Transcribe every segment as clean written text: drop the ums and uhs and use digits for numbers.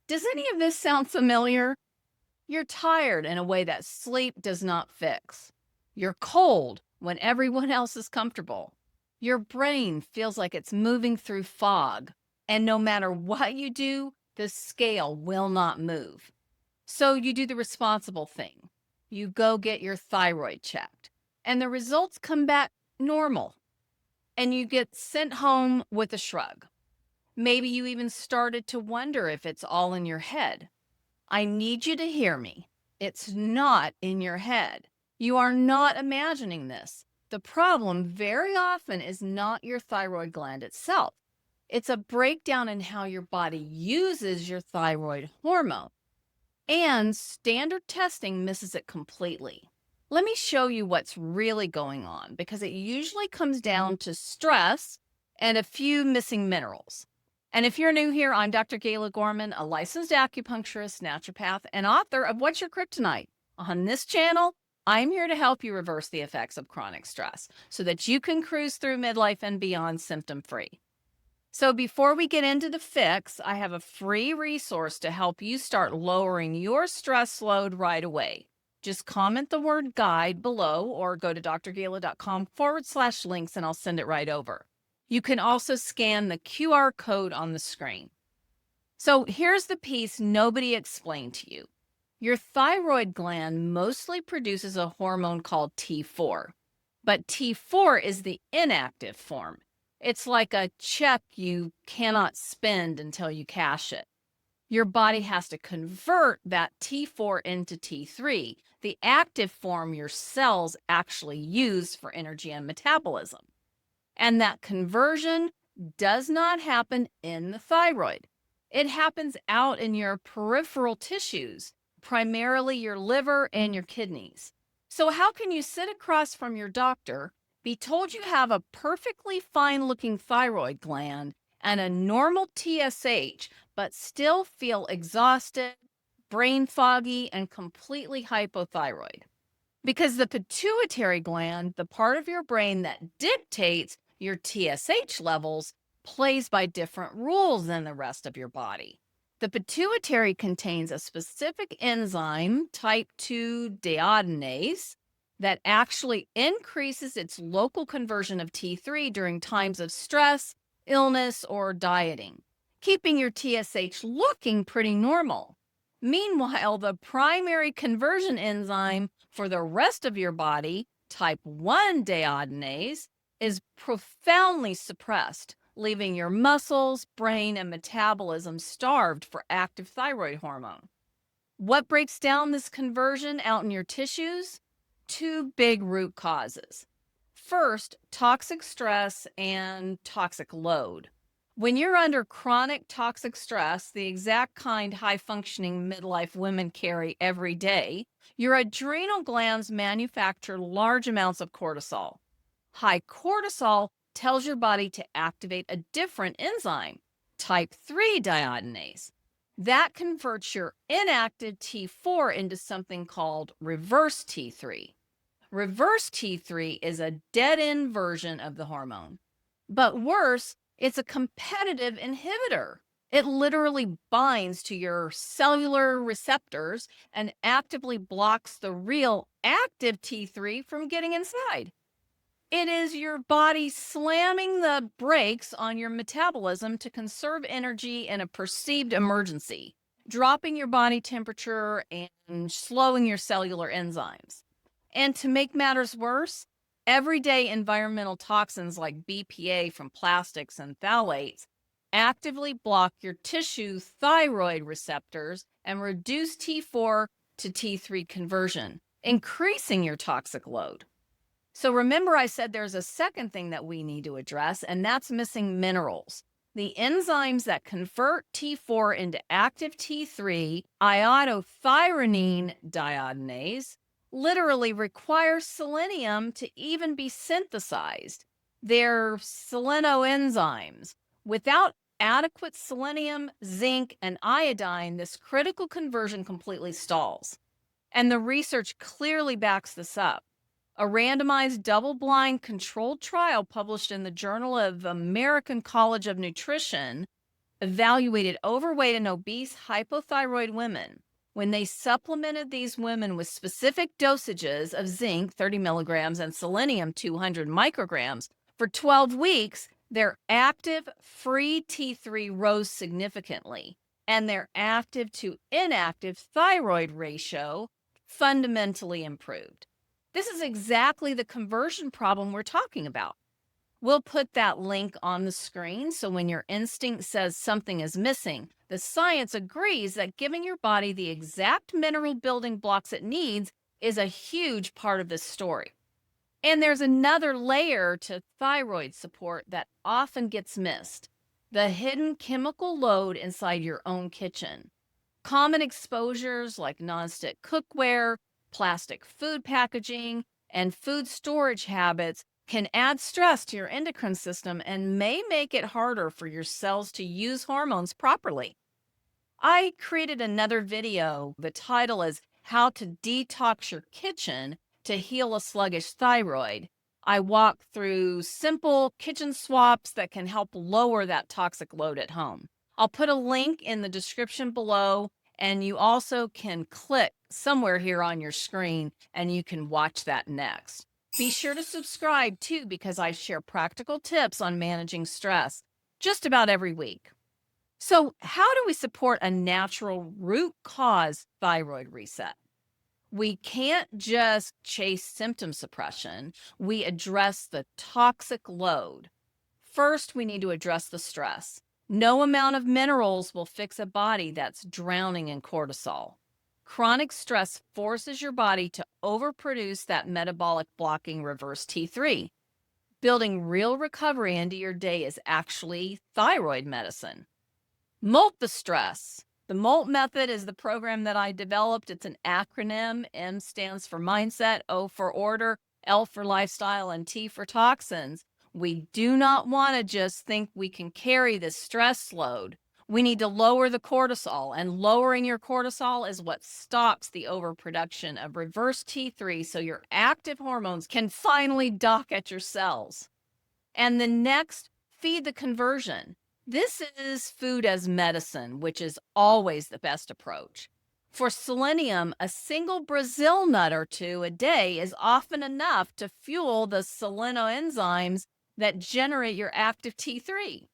Does any of this sound familiar? You're tired in a way that sleep does not fix. You're cold when everyone else is comfortable. Your brain feels like it's moving through fog, and no matter what you do, the scale will not move. So you do the responsible thing. You go get your thyroid checked, and the results come back normal, and you get sent home with a shrug. Maybe you even started to wonder if it's all in your head. I need you to hear me. It's not in your head. You are not imagining this. The problem very often is not your thyroid gland itself. It's a breakdown in how your body uses your thyroid hormone. And standard testing misses it completely. Let me show you what's really going on because it usually comes down to stress and a few missing minerals. And if you're new here, I'm Dr. Gayla Gorman, a licensed acupuncturist, naturopath, and author of What's Your Kryptonite? On this channel, I'm here to help you reverse the effects of chronic stress so that you can cruise through midlife and beyond symptom-free. So before we get into the fix, I have a free resource to help you start lowering your stress load right away. Just comment the word guide below or go to drgayla.com/links and I'll send it right over. You can also scan the QR code on the screen. So here's the piece nobody explained to you. Your thyroid gland mostly produces a hormone called T4, but T4 is the inactive form. It's like a check you cannot spend until you cash it. Your body has to convert that T4 into T3, the active form your cells actually use for energy and metabolism. And that conversion does not happen in the thyroid. It happens out in your peripheral tissues, primarily your liver and your kidneys. So how can you sit across from your doctor, be told you have a perfectly fine-looking thyroid gland and a normal TSH, but still feel exhausted, brain foggy, and completely hypothyroid? Because the pituitary gland, the part of your brain that dictates your TSH levels, plays by different rules than the rest of your body. The pituitary contains a specific enzyme, type 2 deiodinase, that actually increases its local conversion of T3 during times of stress, illness, or dieting, keeping your TSH looking pretty normal. Meanwhile, the primary conversion enzyme for the rest of your body, type 1 deiodinase, is profoundly suppressed, leaving your muscles, brain, and metabolism starved for active thyroid hormone. What breaks down this conversion out in your tissues? Two big root causes. First, toxic stress and toxic load. When you're under chronic toxic stress, the exact kind high-functioning midlife women carry every day, your adrenal glands manufacture large amounts of cortisol. High cortisol tells your body to activate a different enzyme, type 3 deiodinase. That converts your inactive T4 into something called reverse T3. Reverse T3 is a dead-end version of the hormone. But worse, it's a competitive inhibitor. It literally binds to your cellular receptors and actively blocks the real active T3 from getting inside. It is your body slamming the brakes on your metabolism to conserve energy in a perceived emergency, dropping your body temperature and slowing your cellular enzymes. And to make matters worse, everyday environmental toxins like BPA from plastics and phthalates actively block your tissue thyroid receptors and reduce T4 to T3 conversion, increasing your toxic load. So remember, I said there's a second thing that we need to address, and that's missing minerals. The enzymes that convert T4 into active T3, iodothyronine deiodinase, literally require selenium to even be synthesized. They're selenoenzymes. Without adequate selenium, zinc, and iodine, this critical conversion completely stalls. And the research clearly backs this up. A randomized double-blind controlled trial published in the Journal of American College of Nutrition evaluated overweight and obese hypothyroid women. When they supplemented these women with specific dosages of zinc, 30 milligrams, and selenium, 200 micrograms, for 12 weeks, their active free T3 rose significantly, and their active to inactive thyroid ratio fundamentally improved. This is exactly the conversion problem we're talking about. We'll put that link on the screen so when your instinct says something is missing, the science agrees that giving your body the exact mineral building blocks it needs is a huge part of this story. And there's another layer to thyroid support that often gets missed: the hidden chemical load inside your own kitchen. Common exposures like nonstick cookware, plastic food packaging, and food storage habits can add stress to your endocrine system and may make it harder for your cells to use hormones properly. I created another video. The title is How to Detox Your Kitchen to Heal a Sluggish Thyroid. I walk through simple kitchen swaps that can help lower that toxic load at home. I'll put a link in the description below, and you also can click somewhere here on your screen and you can watch that next. Be sure to subscribe too, because I share practical tips on managing stress just about every week. So, how do we support a natural root cause thyroid reset? We can't just chase symptom suppression. We address the toxic load. First, we need to address the stress. No amount of minerals will fix a body that's drowning in cortisol. Chronic stress forces your body to overproduce that metabolic blocking reverse T3. Building real recovery into your day is actually thyroid medicine. Molt the stress. The MOLT method is the program that I developed. It's an acronym. M stands for mindset, O for order, L for lifestyle, and T for toxins. We do not want to just think we can carry this stress load. We need to lower the cortisol, and lowering your cortisol is what stops the overproduction of reverse T3 so your active hormones can finally dock at your cells. And the next, feed the conversion. This is food as medicine, which is always the best approach. For selenium, a single Brazil nut or two a day is often enough to fuel the selenoenzymes that generate your active T3.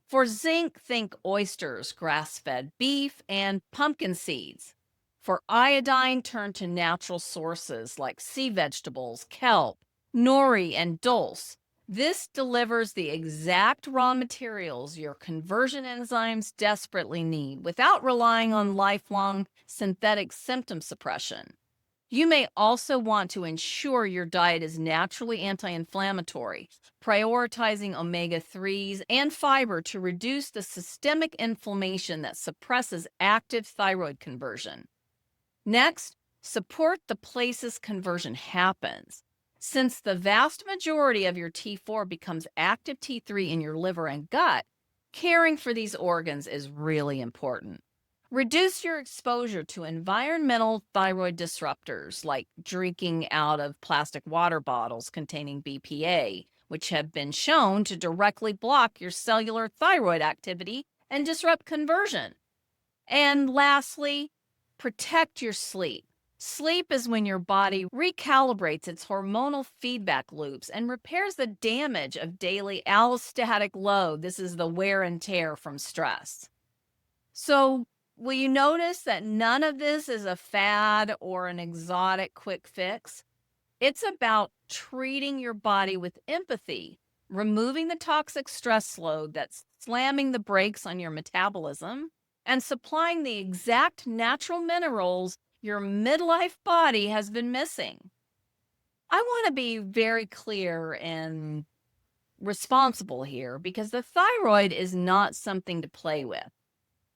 For zinc, think oysters, grass-fed beef, and pumpkin seeds. For iodine, turn to natural sources like sea vegetables, kelp, nori, and dulse. This delivers the exact raw materials your conversion enzymes desperately need without relying on lifelong synthetic symptom suppression. You may also want to ensure your diet is naturally anti-inflammatory, prioritizing omega-3s and fiber to reduce the systemic inflammation that suppresses active thyroid conversion. Next, support the places conversion happens. Since the vast majority of your T4 becomes active T3 in your liver and gut, caring for these organs is really important. Reduce your exposure to environmental thyroid disruptors like drinking out of plastic water bottles containing BPA, which have been shown to directly block your cellular thyroid activity and disrupt conversion. And lastly, protect your sleep. Sleep is when your body recalibrates its hormonal feedback loops and repairs the damage of daily allostatic load. This is the wear and tear from stress. So, will you notice that none of this is a fad or an exotic quick fix? It's about treating your body with empathy, removing the toxic stress load that's slamming the brakes on your metabolism, and supplying the exact natural minerals your midlife body has been missing. I want to be very clear and responsible here, because the thyroid is not something to play with.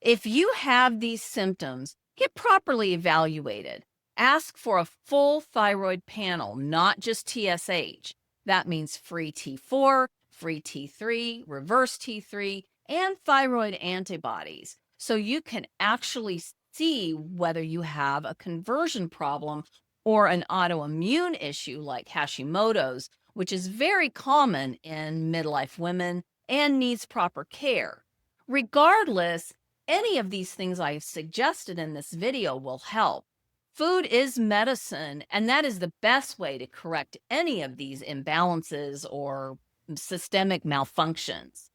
If you have these symptoms, get properly evaluated. Ask for a full thyroid panel, not just TSH. That means free T4, free T3, reverse T3, and thyroid antibodies, so you can actually see whether you have a conversion problem or an autoimmune issue like Hashimoto's, which is very common in midlife women and needs proper care. Regardless, any of these things I've suggested in this video will help. Food is medicine, and that is the best way to correct any of these imbalances or systemic malfunctions.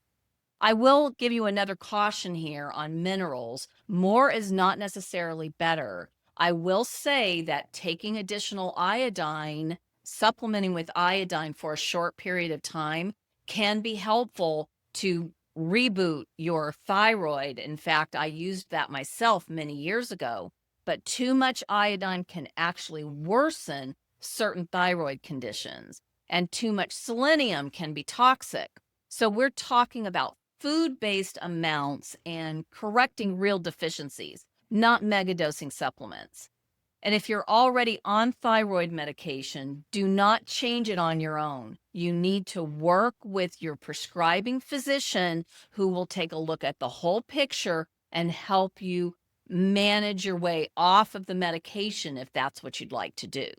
I will give you another caution here on minerals. More is not necessarily better. I will say that taking additional iodine, supplementing with iodine for a short period of time, can be helpful to reboot your thyroid. In fact, I used that myself many years ago, but too much iodine can actually worsen certain thyroid conditions, and too much selenium can be toxic. So we're talking about food-based amounts and correcting real deficiencies, not megadosing supplements. And if you're already on thyroid medication, do not change it on your own. You need to work with your prescribing physician who will take a look at the whole picture and help you manage your way off of the medication if that's what you'd like to do.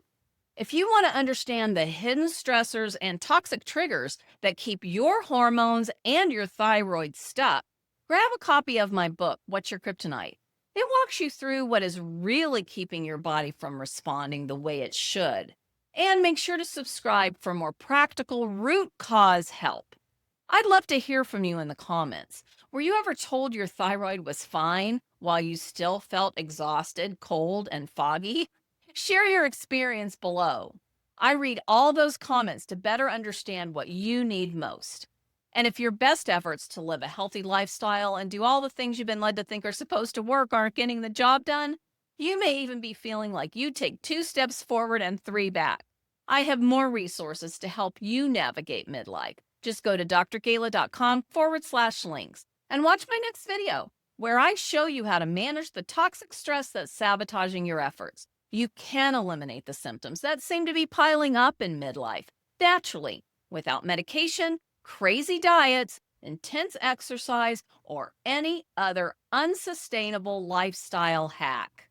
If you want to understand the hidden stressors and toxic triggers that keep your hormones and your thyroid stuck, grab a copy of my book, What's Your Kryptonite? It walks you through what is really keeping your body from responding the way it should. And make sure to subscribe for more practical root cause help. I'd love to hear from you in the comments. Were you ever told your thyroid was fine while you still felt exhausted, cold, and foggy? Share your experience below. I read all those comments to better understand what you need most. And if your best efforts to live a healthy lifestyle and do all the things you've been led to think are supposed to work aren't getting the job done, you may even be feeling like you take 2 steps forward and 3 back. I have more resources to help you navigate midlife. Just go to drgala.com/links and watch my next video, where I show you how to manage the toxic stress that's sabotaging your efforts. You can eliminate the symptoms that seem to be piling up in midlife naturally, without medication, crazy diets, intense exercise, or any other unsustainable lifestyle hack.